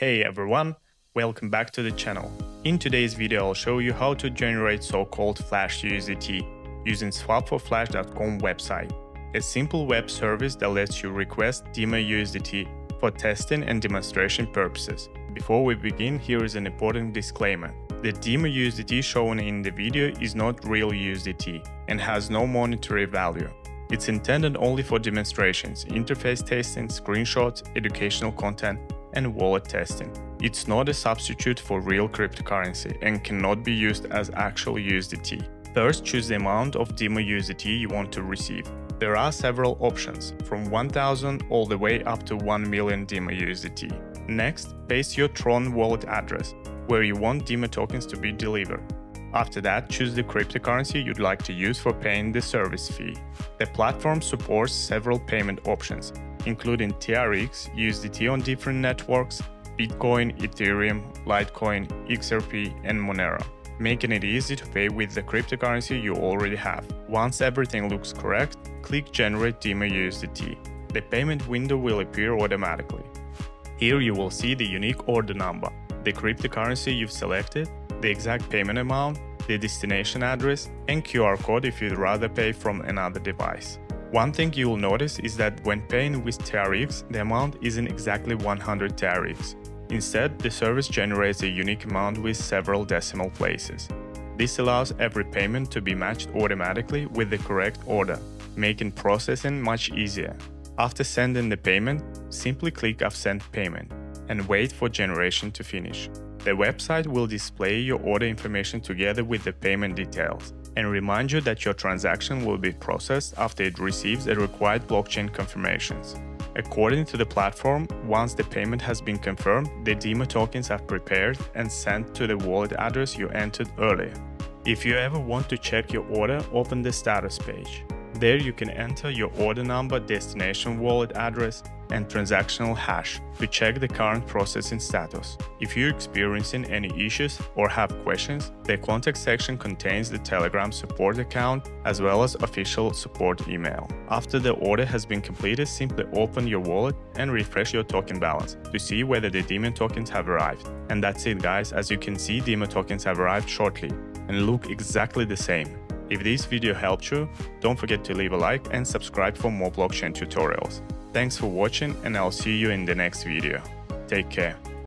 Hey everyone, welcome back to the channel. In today's video I'll show you how to generate so-called Flash USDT using swapforflash.com website, a simple web service that lets you request Demo USDT for testing and demonstration purposes. Before we begin, here is an important disclaimer. The Demo USDT shown in the video is not real USDT and has no monetary value. It's intended only for demonstrations, interface testing, screenshots, educational content, and wallet testing. It's not a substitute for real cryptocurrency and cannot be used as actual USDT. First, choose the amount of Demo USDT you want to receive. There are several options, from 1000 all the way up to 1 million Demo USDT. Next, paste your Tron wallet address, where you want Demo tokens to be delivered. After that, choose the cryptocurrency you'd like to use for paying the service fee. The platform supports several payment options, including TRX, USDT on different networks, Bitcoin, Ethereum, Litecoin, XRP, and Monero, making it easy to pay with the cryptocurrency you already have. Once everything looks correct, click Generate Demo USDT. The payment window will appear automatically. Here you will see the unique order number, the cryptocurrency you've selected, the exact payment amount, the destination address, and QR code if you'd rather pay from another device. One thing you will notice is that when paying with TRX, the amount isn't exactly 100 TRX. Instead, the service generates a unique amount with several decimal places. This allows every payment to be matched automatically with the correct order, making processing much easier. After sending the payment, simply click I've sent payment and wait for generation to finish. The website will display your order information together with the payment details and remind you that your transaction will be processed after it receives the required blockchain confirmations. According to the platform, once the payment has been confirmed, the Demo tokens are prepared and sent to the wallet address you entered earlier. If you ever want to check your order, open the status page. There you can enter your order number, destination wallet address, and transactional hash to check the current processing status. If you're experiencing any issues or have questions, the contact section contains the Telegram support account as well as official support email. After the order has been completed, simply open your wallet and refresh your token balance to see whether the Demo tokens have arrived. And that's it guys, as you can see, Demo tokens have arrived shortly and look exactly the same. If this video helped you, don't forget to leave a like and subscribe for more blockchain tutorials. Thanks for watching and I'll see you in the next video. Take care.